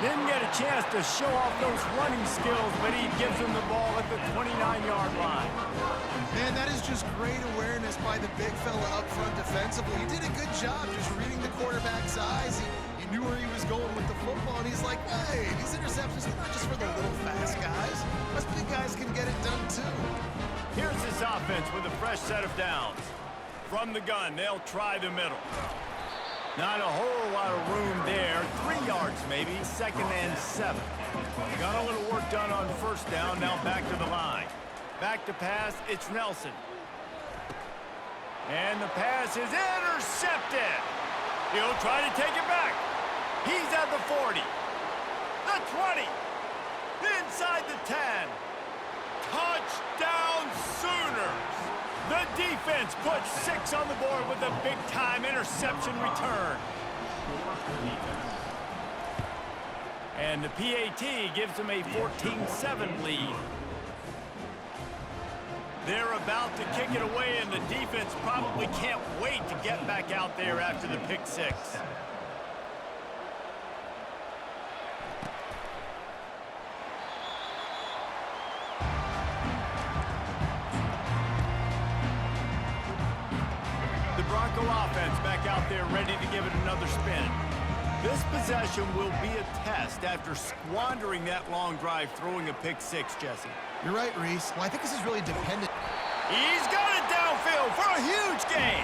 Didn't get a chance to show off those running skills, but he gives him the ball at the 29-yard line. Man, that is just great awareness by the big fella up front defensively. He did a good job just reading the quarterback's eyes. He knew where he was going with the football, and he's like, hey, these interceptions are not just for the little fast guys. Us big guys can get it done too. Here's this offense with a fresh set of downs. From the gun, they'll try the middle. Not a whole lot of room there. 3 yards maybe, 2nd and 7. Got a little work done on first down, now back to the line. Back to pass, it's Nelson. And the pass is intercepted. He'll try to take it back. He's at the 40. The 20. Inside the 10. Touchdown Sooners. The defense puts 6 on the board with a big-time interception return. And the PAT gives them a 14-7 lead. They're about to kick it away, and the defense probably can't wait to get back out there after the pick 6. Bronco offense back out there ready to give it another spin. This possession will be a test after squandering that long drive throwing a pick 6, Jesse. You're right, Reese. Well, I think this is really dependent. He's got it downfield for a huge gain.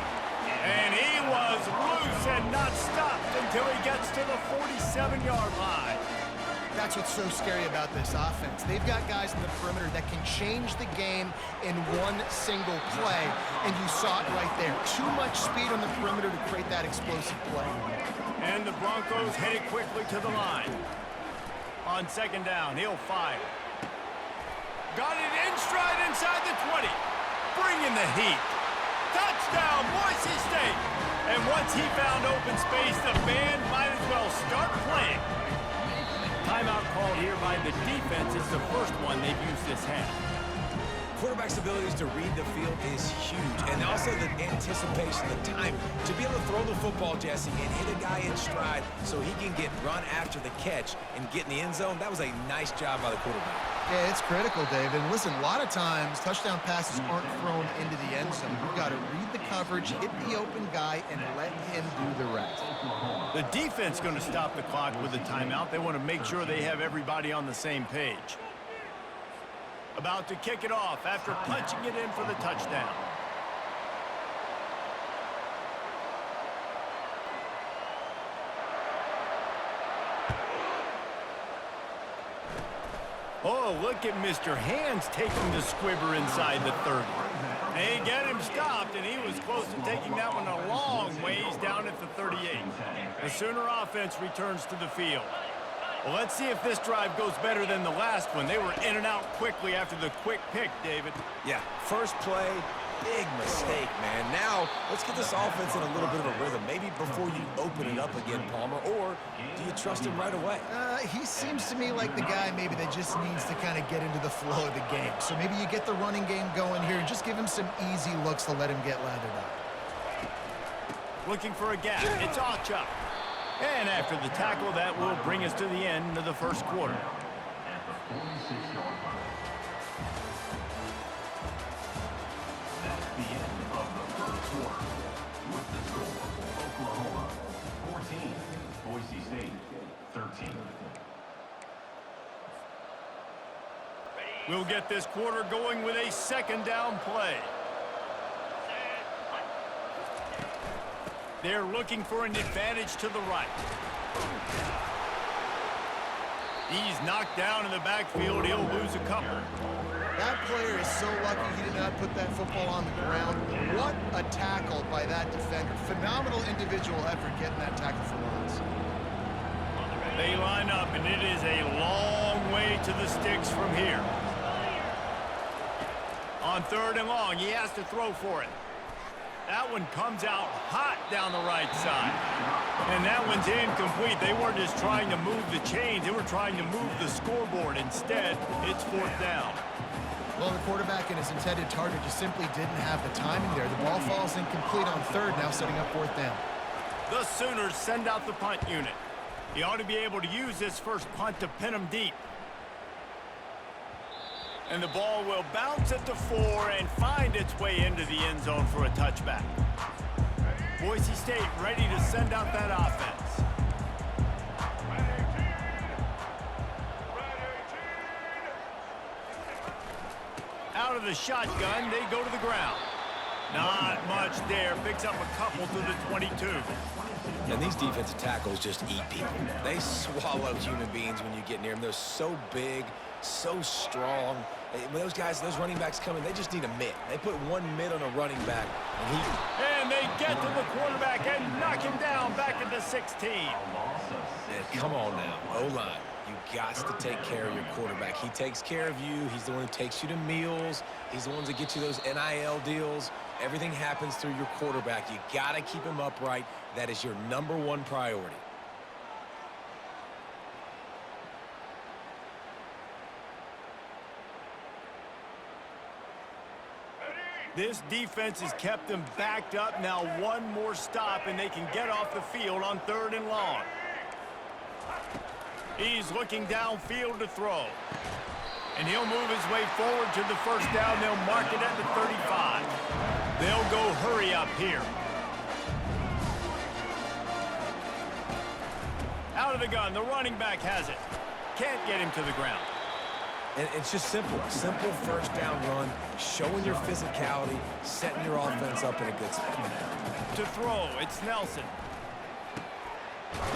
And he was loose and not stopped until he gets to the 47-yard line. That's what's so scary about this offense. They've got guys in the perimeter that can change the game in one single play, and you saw it right there. Too much speed on the perimeter to create that explosive play. And the Broncos headed quickly to the line. On 2nd down, he'll fire. Got it in stride inside the 20. Bringing the heat. Touchdown, Boise State. And once he found open space, the band might as well start playing. Timeout called here by the defense. It's the first one they've used this half. Quarterback's abilities to read the field is huge, and also the anticipation, the time to be able to throw the football, Jesse, and hit a guy in stride so he can get run after the catch and get in the end zone. That was a nice job by the quarterback. Yeah, it's critical, David. And listen, a lot of times touchdown passes aren't thrown into the end zone. You've got to read the coverage, hit the open guy, and let him do the rest. The defense going to stop the clock with a timeout. They want to make sure they have everybody on the same page. About to kick it off after punching it in for the touchdown. Oh, look at Mr. Hands taking the squibber inside the 30. They get him stopped, and he was close to taking that one a long ways down at the 38. The Sooner offense returns to the field. Well, let's see if this drive goes better than the last one. They were in and out quickly after the quick pick, David. Yeah, first play, big mistake, man. Now, let's get this offense in a little bit of a rhythm. Maybe before you open it up again, Palmer, or do you trust him right away? He seems to me like the guy maybe that just needs to kind of get into the flow of the game. So maybe you get the running game going here and just give him some easy looks to let him get lathered up. Looking for a gap. It's Ocha. And after the tackle, that will bring us to the end of the first quarter. That's the end of the first quarter. With the score, Oklahoma 14, Boise State 13. We'll get this quarter going with a 2nd down play. They're looking for an advantage to the right. He's knocked down in the backfield. He'll lose a couple. That player is so lucky he did not put that football on the ground. What a tackle by that defender. Phenomenal individual effort getting that tackle for once. They line up, and it is a long way to the sticks from here. On 3rd and long, he has to throw for it. That one comes out hot down the right side. And that one's incomplete. They weren't just trying to move the chains. They were trying to move the scoreboard. Instead, it's 4th down. Well, the quarterback and his intended target just simply didn't have the timing there. The ball falls incomplete on 3rd, now setting up 4th down. The Sooners send out the punt unit. He ought to be able to use this first punt to pin him deep. And the ball will bounce at the 4 and find its way into the end zone for a touchback. Boise State ready to send out that offense. Out of the shotgun, they go to the ground. Not much there. Picks up a couple to the 22. And these defensive tackles just eat people. They swallow human beings when you get near them. They're so big, so strong. When those guys, those running backs come in, they just need a mitt. They put one mitt on a running back, and they get to the quarterback and knock him down back at the 16. Come on now, O-line. You got to take care of your quarterback. He takes care of you. He's the one who takes you to meals. He's the one that gets you those NIL deals. Everything happens through your quarterback. You got to keep him upright. That is your #1 priority. This defense has kept them backed up. Now one more stop, and they can get off the field on 3rd and long. He's looking downfield to throw. And he'll move his way forward to the first down. They'll mark it at the 35. They'll go hurry up here. Out of the gun, the running back has it. Can't get him to the ground. And it's just simple. Simple first down run, showing your physicality, setting your offense up in a good spot. To throw, it's Nelson.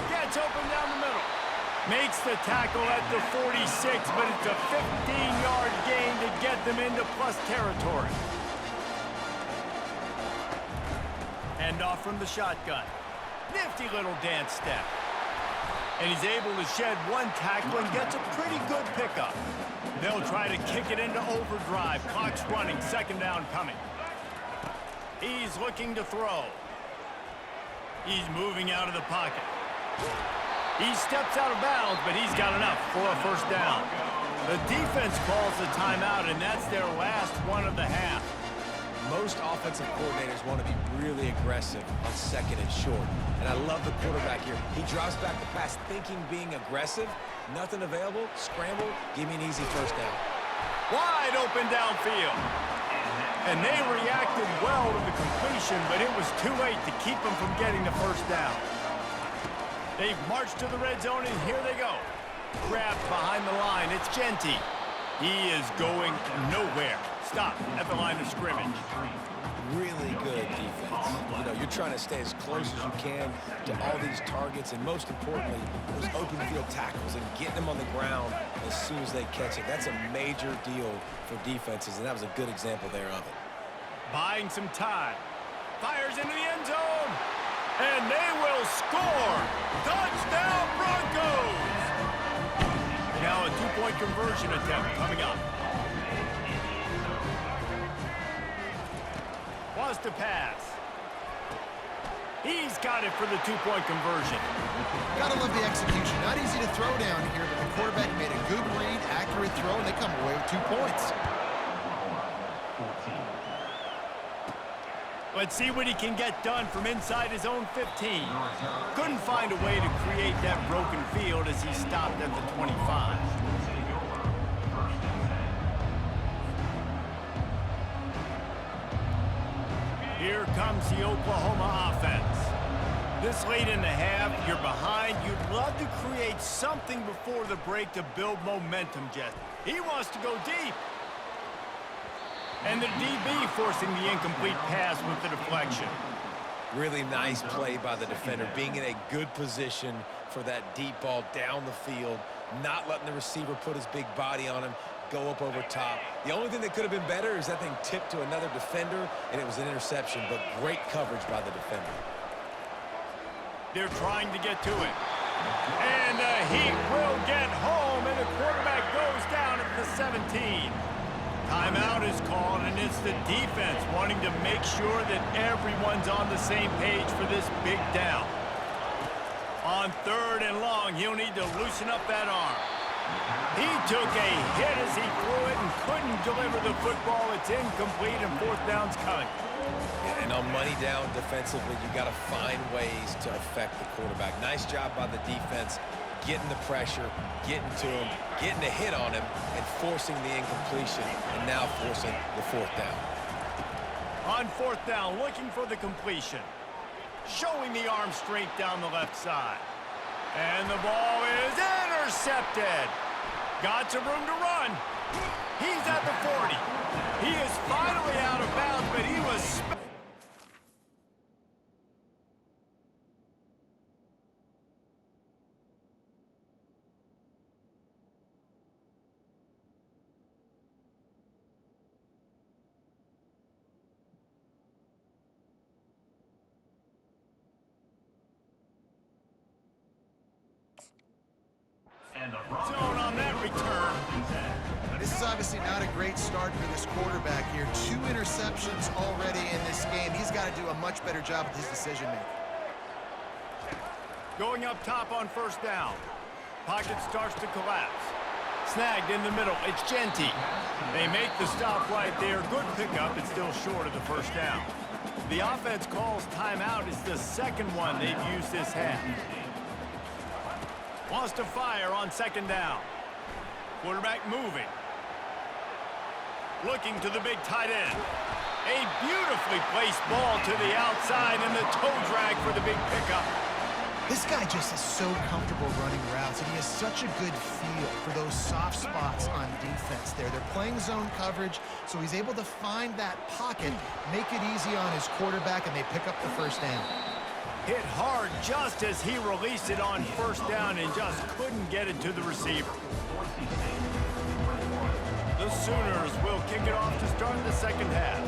Gets open down the middle. Makes the tackle at the 46, but it's a 15-yard gain to get them into plus territory. Hand off from the shotgun. Nifty little dance step. And he's able to shed one tackle and gets a pretty good pickup. They'll try to kick it into overdrive. Clock's running, 2nd down coming. He's looking to throw. He's moving out of the pocket. He steps out of bounds, but he's got enough for a first down. The defense calls the timeout, and that's their last one of the half. Most offensive coordinators want to be really aggressive on 2nd and short. And I love the quarterback here. He drops back the pass thinking being aggressive. Nothing available. Scramble. Give me an easy first down. Wide open downfield. And they reacted well to the completion, but it was too late to keep them from getting the first down. They've marched to the red zone, and here they go. Grabbed behind the line. It's Genty. He is going nowhere. Stop at the line of scrimmage. Really good defense. You know, you're trying to stay as close as you can to all these targets, and most importantly, those open field tackles and getting them on the ground as soon as they catch it. That's a major deal for defenses, and that was a good example there of it. Buying some time. Fires into the end zone. And they will score. Touchdown, Broncos! Now a 2-point conversion attempt coming up. Wants to pass. He's got it for the 2-point conversion. Gotta love the execution. Not easy to throw down here, but the quarterback made a good read, accurate throw, and they come away with 2 points. Let's see what he can get done from inside his own 15. Couldn't find a way to create that broken field as he stopped at the 25. Here comes the Oklahoma offense. This late in the half, you're behind. You'd love to create something before the break to build momentum, Jess. He wants to go deep. And the DB forcing the incomplete pass with the deflection. Really nice play by the defender, being in a good position for that deep ball down the field, not letting the receiver put his big body on him, go up over top. The only thing that could have been better is that thing tipped to another defender, and it was an interception, but great coverage by the defender. They're trying to get to it. And the Heat will get home, and the quarterback goes down at the 17. Timeout is called, and it's the defense wanting to make sure that everyone's on the same page for this big down. On 3rd and long, he'll need to loosen up that arm. He took a hit as he threw it and couldn't deliver the football. It's incomplete, and 4th down's coming. And on money down defensively, you got to find ways to affect the quarterback. Nice job by the defense, getting the pressure, getting to him, getting a hit on him, and forcing the incompletion, and now forcing the fourth down. On fourth down, looking for the completion. Showing the arm strength down the left side. And the ball is intercepted. Got some room to run. He's at the 40. He is finally out of bounds, but he was... And the Broncos zone on that return. This is obviously not a great start for this quarterback here. 2 interceptions already in this game. He's got to do a much better job with his decision-making. Going up top on first down. Pocket starts to collapse. Snagged in the middle. It's Genti. They make the stop right there. Good pickup. It's still short of the first down. The offense calls timeout. It's the second one they've used this half. Wants to fire on second down. Quarterback moving. Looking to the big tight end. A beautifully placed ball to the outside and the toe drag for the big pickup. This guy just is so comfortable running routes, and he has such a good feel for those soft spots on defense there. They're playing zone coverage, so he's able to find that pocket, make it easy on his quarterback, and they pick up the first down. Hit hard just as he released it on first down and just couldn't get it to the receiver. The Sooners will kick it off to start the second half.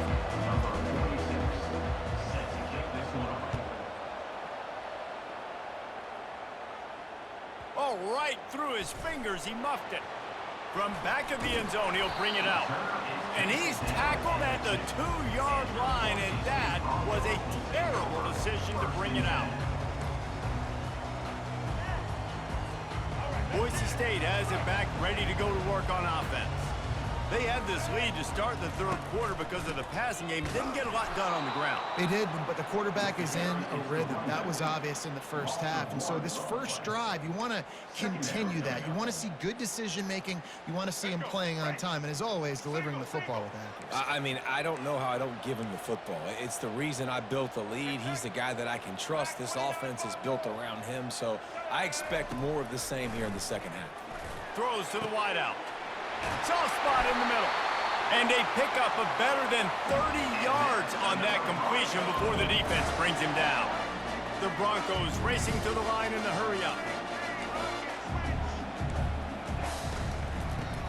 Oh, right through his fingers, he muffed it. From back of the end zone, he'll bring it out. And he's tackled at the 2-yard line, and that was a terrible decision to bring it out. Boise State has it back, ready to go to work on offense. They had this lead to start the third quarter because of the passing game. Didn't get a lot done on the ground. They did, but the quarterback is in a rhythm. That was obvious in the first half. And so this first drive, you want to continue that. You want to see good decision-making. You want to see him playing on time. And as always, delivering the football with accuracy. I mean, I don't know how I don't give him the football. It's the reason I built the lead. He's the guy that I can trust. This offense is built around him. So I expect more of the same here in the second half. Throws to the wideout. Soft spot in the middle. And a pickup of better than 30 yards on that completion before the defense brings him down. The Broncos racing to the line in the hurry-up.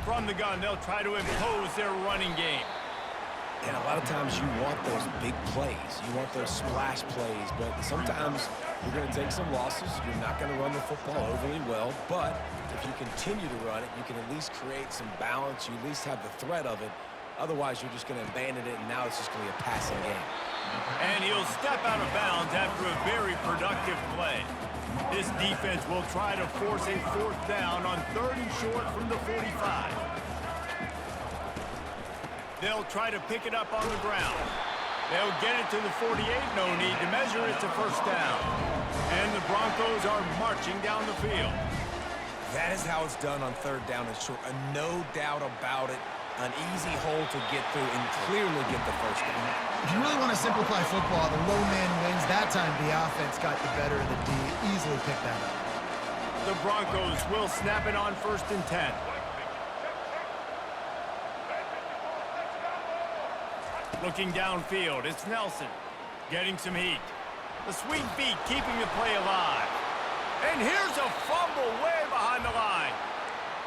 From the gun, they'll try to impose their running game. And a lot of times you want those big plays. You want those splash plays. But sometimes you're going to take some losses. You're not going to run the football overly well. But if you continue to run it, you can at least create some balance. You at least have the threat of it. Otherwise, you're just going to abandon it, and now it's just going to be a passing game. And he'll step out of bounds after a very productive play. This defense will try to force a fourth down on 3rd and short from the 45. They'll try to pick it up on the ground. They'll get it to the 48. No need to measure. It's a first down. And the Broncos are marching down the field. That is how it's done on 3rd down and short. No doubt about it. An easy hole to get through and clearly get the first down. If you really want to simplify football, the low man wins. That time the offense got the better of the D. Easily picked that up. The Broncos will snap it on 1st and 10. Looking downfield, it's Nelson. Getting some heat. The sweet feet keeping the play alive. And here's a fumble way behind the line.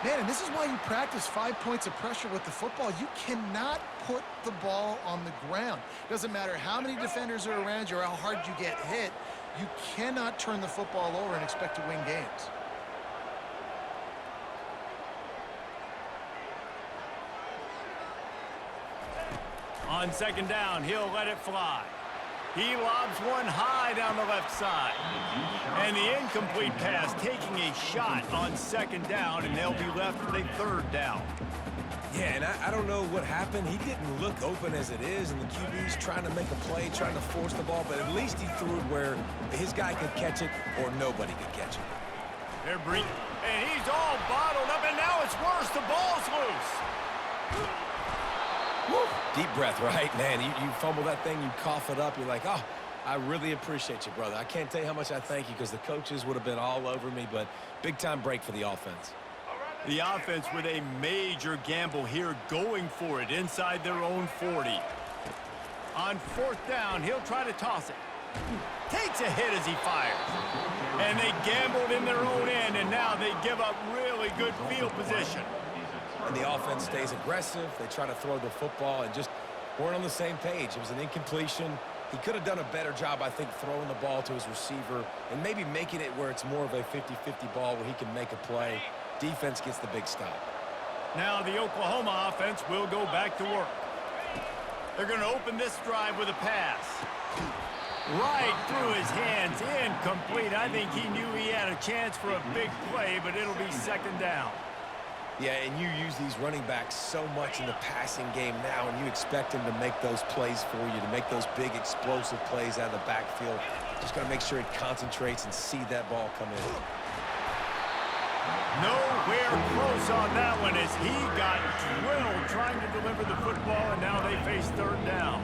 Man, and this is why you practice 5 points of pressure with the football. You cannot put the ball on the ground. Doesn't matter how many defenders are around you or how hard you get hit. You cannot turn the football over and expect to win games. On 2nd down, he'll let it fly. He lobs one high down the left side. And the incomplete pass taking a shot on 2nd down, and they'll be left with a 3rd down. Yeah, and I don't know what happened. He didn't look open as it is, and the QB's trying to make a play, trying to force the ball, but at least he threw it where his guy could catch it or nobody could catch it. They're breathing, and he's all bottled up, and now it's worse. The ball's loose. Woo. Deep breath, right? Man, you fumble that thing, you cough it up, you're like, oh, I really appreciate you, brother. I can't tell you how much I thank you because the coaches would have been all over me, but big-time break for the offense. The offense with a major gamble here, going for it inside their own 40. On 4th down, he'll try to toss it. Takes a hit as he fires. And they gambled in their own end, and now they give up really good field position. And the offense stays aggressive. They try to throw the football and just weren't on the same page. It was an incompletion. He could have done a better job, I think, throwing the ball to his receiver and maybe making it where it's more of a 50-50 ball where he can make a play. Defense gets the big stop. Now the Oklahoma offense will go back to work. They're going to open this drive with a pass. Right through his hands, incomplete. I think he knew he had a chance for a big play, but it'll be 2nd down. Yeah, and you use these running backs so much in the passing game now, and you expect him to make those plays for you, to make those big explosive plays out of the backfield. Just got to make sure he concentrates and see that ball come in. Nowhere close on that one as he got drilled trying to deliver the football, and now they face 3rd down.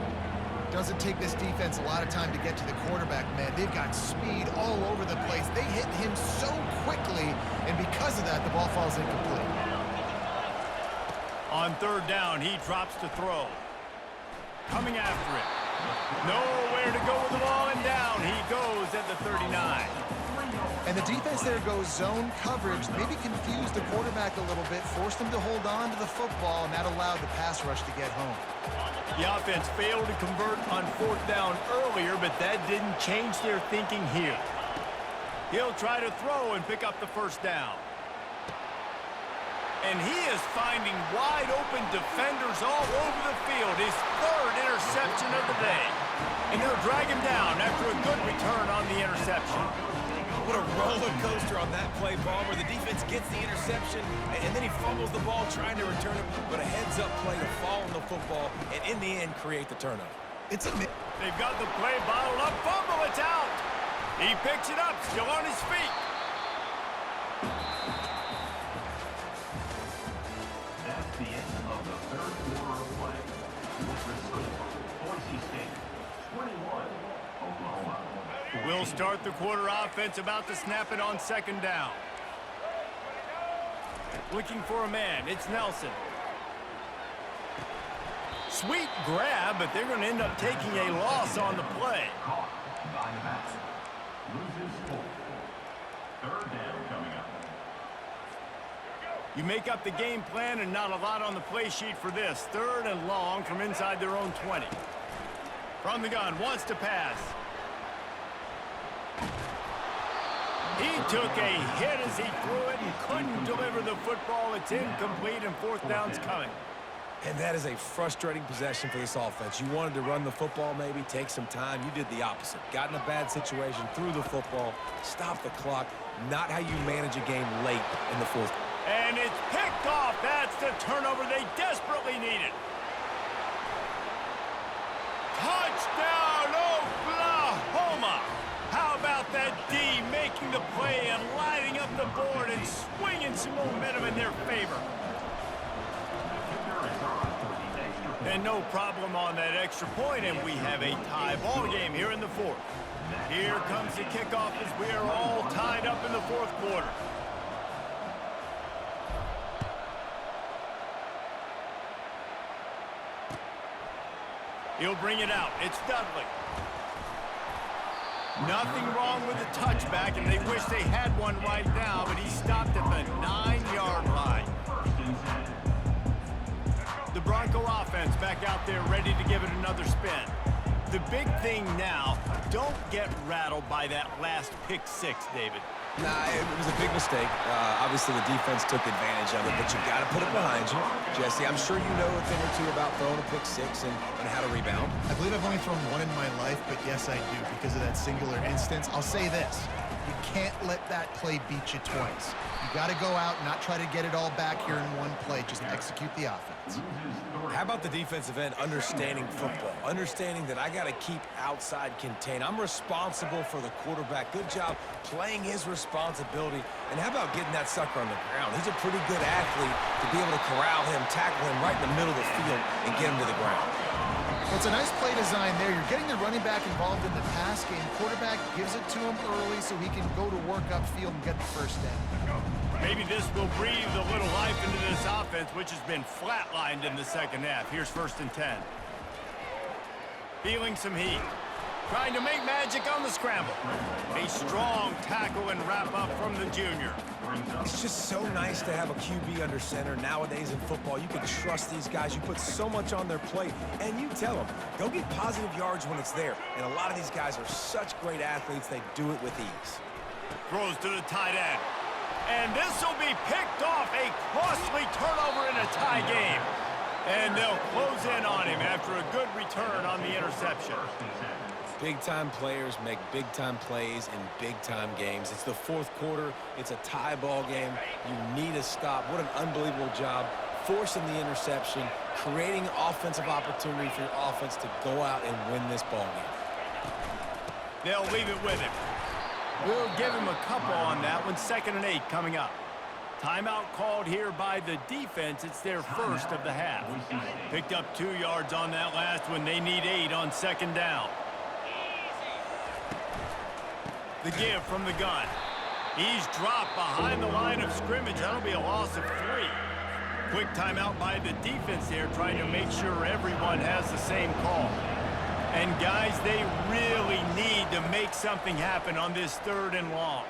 Doesn't take this defense a lot of time to get to the quarterback, man. They've got speed all over the place. They hit him so quickly, and because of that, the ball falls incomplete. On 3rd down, he drops to throw. Coming after it. Nowhere to go with the ball, and down he goes at the 39. And the defense there goes zone coverage, maybe confused the quarterback a little bit, forced him to hold on to the football, and that allowed the pass rush to get home. The offense failed to convert on 4th down earlier, but that didn't change their thinking here. He'll try to throw and pick up the 1st down. And he is finding wide open defenders all over the field. His 3rd interception of the day. And he'll drag him down after a good return on the interception. What a roller coaster on that play, ball, where the defense gets the interception, and then he fumbles the ball trying to return it, but a heads-up play to fall on the football, and in the end, create the turnover. They've got the play bottled up. Fumble, it's out. He picks it up, still on his feet. That's the end of the 3rd quarter of play. With the score, Boise State 21, Oklahoma. We'll start the quarter offense, about to snap it on 2nd down. Looking for a man, it's Nelson. Sweet grab, but they're going to end up taking a loss on the play. Caught by the backs. Loses 4. 3rd down coming up. You make up the game plan and not a lot on the play sheet for this. 3rd and long from inside their own 20. From the gun, wants to pass. He took a hit as he threw it and couldn't deliver the football. It's incomplete, and 4th down's coming. And that is a frustrating possession for this offense. You wanted to run the football, maybe take some time. You did the opposite. Got in a bad situation, threw the football, stopped the clock. Not how you manage a game late in the 4th. And it's picked off. That's the turnover they desperately needed. Touchdown, Oklahoma! How about that D making the play and lighting up the board and swinging some momentum in their favor? And no problem on that extra point, and we have a tie ball game here in the 4th. Here comes the kickoff as we are all tied up in the 4th quarter. He'll bring it out. It's Dudley. Nothing wrong with the touchback, and they wish they had one right now, but he stopped at the 9-yard line. The Bronco offense back out there ready to give it another spin. The big thing now, don't get rattled by that last pick 6, David. Nah, it was a big mistake. Obviously, the defense took advantage of it, but you got to put it behind you. Jesse, I'm sure you know a thing or two about throwing a pick 6 and how to rebound. I believe I've only thrown one in my life, but yes, I do because of that singular instance. I'll say this. You can't let that play beat you twice. You got to go out and not try to get it all back here in one play. Just execute the offense. How about the defensive end understanding football? Understanding that I got to keep outside contained. I'm responsible for the quarterback. Good job playing his responsibility. And how about getting that sucker on the ground? He's a pretty good athlete to be able to corral him, tackle him right in the middle of the field, and get him to the ground. Well, it's a nice play design there. You're getting the running back involved in the pass game. Quarterback gives it to him early so he can go to work upfield and get the first down. Maybe this will breathe a little life into this offense, which has been flatlined in the second half. Here's 1st and 10. Feeling some heat. Trying to make magic on the scramble. A strong tackle and wrap up from the junior. It's just so nice to have a QB under center. Nowadays in football, you can trust these guys. You put so much on their plate, and you tell them, go get positive yards when it's there. And a lot of these guys are such great athletes, they do it with ease. Throws to the tight end. And this will be picked off. A costly turnover in a tie game. And they'll close in on him after a good return on the interception. Big-time players make big-time plays in big-time games. It's the 4th quarter. It's a tie ball game. You need a stop. What an unbelievable job forcing the interception, creating offensive opportunity for your offense to go out and win this ball game. They'll leave it with him. We'll give him a couple on that one. 2nd and 8 coming up. Timeout called here by the defense. It's their first of the half. Picked up 2 yards on that last one. They need 8 on 2nd down. The give from the gun. He's dropped behind the line of scrimmage. That'll be a loss of 3. Quick timeout by the defense there, trying to make sure everyone has the same call. And guys, they really need to make something happen on this 3rd and long.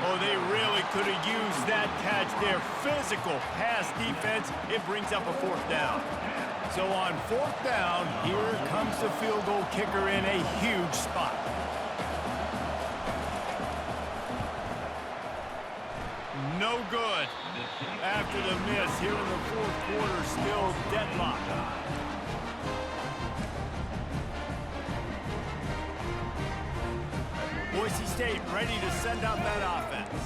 Oh, they really could have used that catch there. Physical pass defense. It brings up a 4th down. So on 4th down, here comes the field goal kicker in a huge spot. No good. After the miss here in the 4th quarter, still deadlocked. Boise State ready to send out that offense.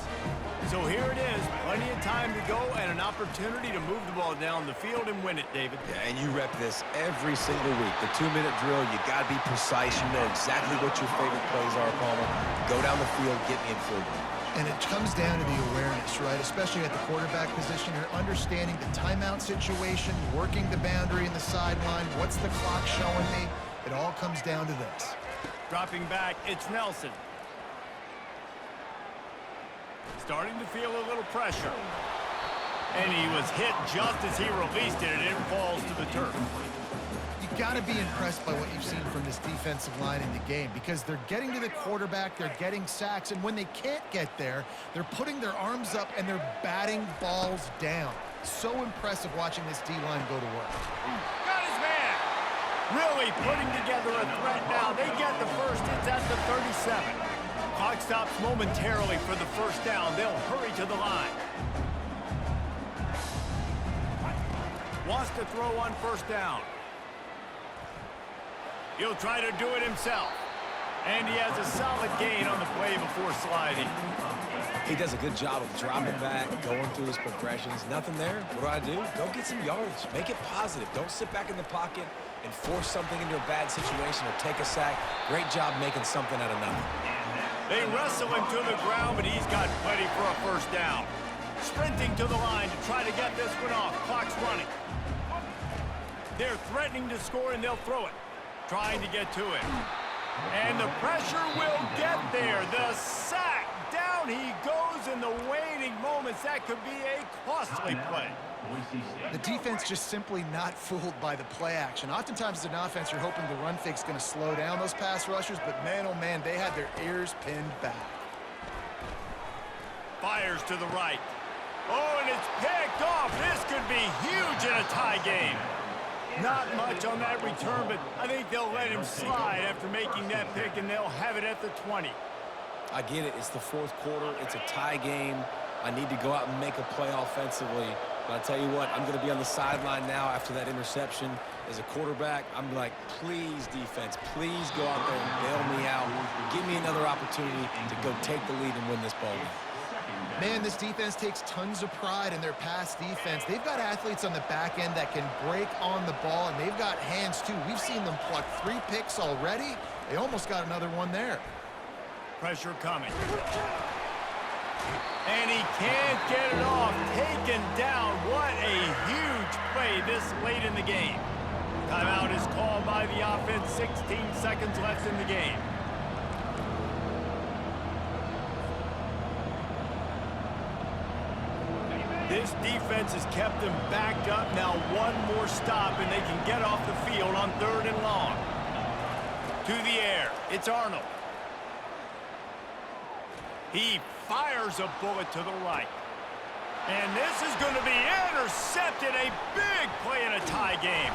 So here it is, plenty of time to go and an opportunity to move the ball down the field and win it, David. Yeah, and you rep this every single week. The 2-minute drill, you got to be precise. You know exactly what your favorite plays are, Palmer. Go down the field, get me in field goal. And it comes down to the awareness, right? Especially at the quarterback position. You're understanding the timeout situation, working the boundary in the sideline. What's the clock showing me? It all comes down to this. Dropping back, it's Nelson. Starting to feel a little pressure. And he was hit just as he released it, and it falls to the turf. You got to be impressed by what you've seen from this defensive line in the game, because they're getting to the quarterback, they're getting sacks, and when they can't get there, they're putting their arms up and they're batting balls down. So impressive watching this D-line go to work. Got his man. Really putting together a threat now. They get the first. It's at the 37. Clock stops momentarily for the 1st down. They'll hurry to the line. Wants to throw on 1st down. He'll try to do it himself. And he has a solid gain on the play before sliding. He does a good job of dropping back, going through his progressions. Nothing there. What do? Go get some yards. Make it positive. Don't sit back in the pocket and force something into a bad situation or take a sack. Great job making something out of nothing. They wrestle him to the ground, but he's got plenty for a 1st down. Sprinting to the line to try to get this one off. Clock's running. They're threatening to score, and they'll throw it. Trying to get to it. And the pressure will get there. The sack. Down he goes in the waning moments. That could be a costly play. The defense just simply not fooled by the play action. Oftentimes as an offense, you're hoping the run fake's going to slow down those pass rushers, but man, oh man, they had their ears pinned back. Fires to the right. Oh, and it's picked off. This could be huge in a tie game. Not much on that return, but I think they'll let him slide after making that pick, and they'll have it at the 20. I get it. It's the 4th quarter. It's a tie game. I need to go out and make a play offensively. But I'll tell you what, I'm going to be on the sideline now after that interception, as a quarterback, I'm like, please, defense, please go out there and bail me out. Give me another opportunity to go take the lead and win this ball game. Man, this defense takes tons of pride in their pass defense. They've got athletes on the back end that can break on the ball, and they've got hands, too. We've seen them pluck 3 picks already. They almost got another one there. Pressure coming. And he can't get it off. Taken down. What a huge play this late in the game. Timeout is called by the offense. 16 seconds left in the game. This defense has kept them backed up. Now one more stop, and they can get off the field on 3rd and long. To the air. It's Arnold. He fires a bullet to the right. And this is going to be intercepted. A big play in a tie game.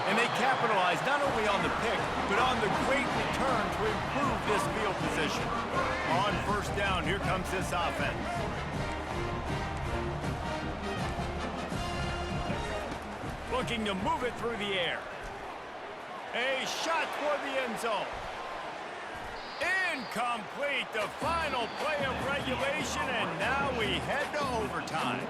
And they capitalize not only on the pick, but on the great return to improve this field position. On 1st down, here comes this offense. Looking to move it through the air. A shot toward the end zone. Incomplete, the final play of regulation, and now we head to overtime.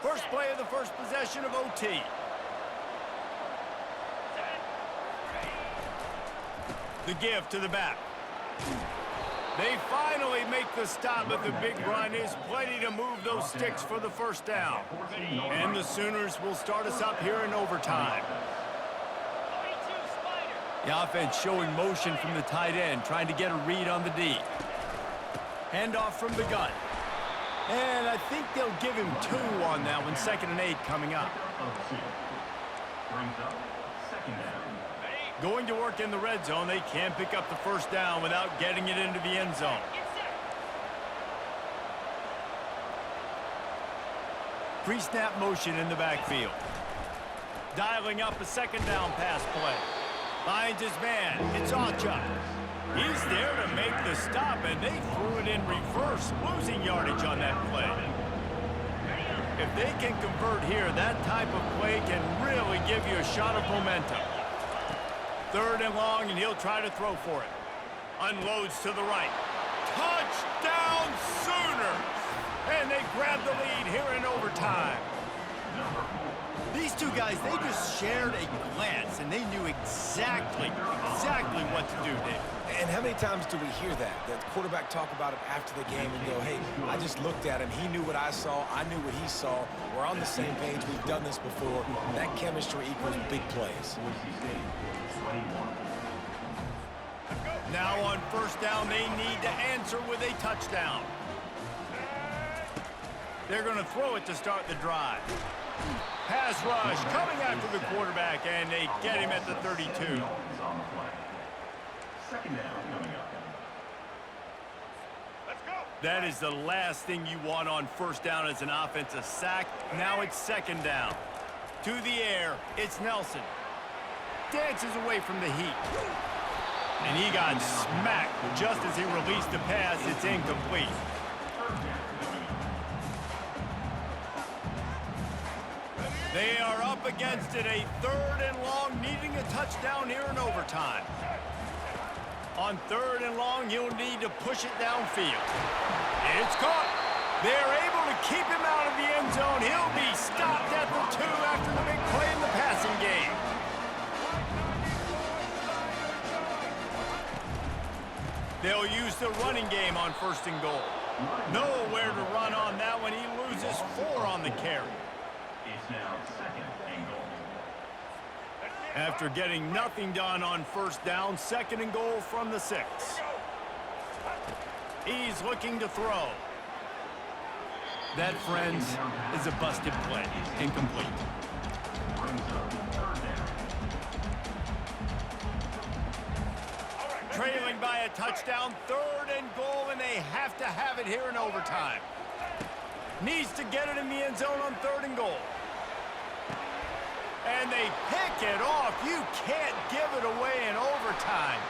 First play of the first possession of OT. The give to the back. They finally make the stop, but the big run is plenty to move those sticks for the 1st down. And the Sooners will start us up here in overtime. The offense showing motion from the tight end, trying to get a read on the D. Handoff from the gun. And I think they'll give him 2 on that one. 2nd and 8 coming up. Going to work in the red zone. They can't pick up the 1st down without getting it into the end zone. Pre-snap motion in the backfield. Dialing up a 2nd down pass play. Finds his man. It's Ocha. He's there to make the stop, and they threw it in reverse, losing yardage on that play. If they can convert here, that type of play can really give you a shot of momentum. 3rd and long, and he'll try to throw for it. Unloads to the right. Touchdown Sooners! And they grab the lead here in overtime. These two guys, they just shared a glance, and they knew exactly what to do there. And how many times do we hear that? The quarterback talk about it after the game and go, hey, I just looked at him. He knew what I saw. I knew what he saw. We're on the same page. We've done this before. That chemistry equals big plays. Now on 1st down, they need to answer with a touchdown. They're going to throw it to start the drive. Pass rush coming after the quarterback, and they get him at the 32. 2nd down coming up. Let's go. That is the last thing you want on 1st down as an offensive sack. Now it's 2nd down. To the air, it's Nelson. Dances away from the heat. And he got smacked just as he released the pass. It's incomplete. They are up against it, a 3rd and long, needing a touchdown here in overtime. On 3rd and long, he'll need to push it downfield. It's caught. They're able to keep him out of the end zone. He'll be stopped at the 2 after the big play in the passing game. They'll use the running game on 1st and goal. Nowhere to run on that one. He loses 4 on the carry. It's now 2nd and goal. After getting nothing done on 1st down, 2nd and goal from the 6. He's looking to throw. That, friends, is a busted play. Incomplete. Trailing by a touchdown, 3rd and goal, and they have to have it here in overtime. Needs to get it in the end zone on 3rd and goal. And they pick it off. You can't give it away in overtime.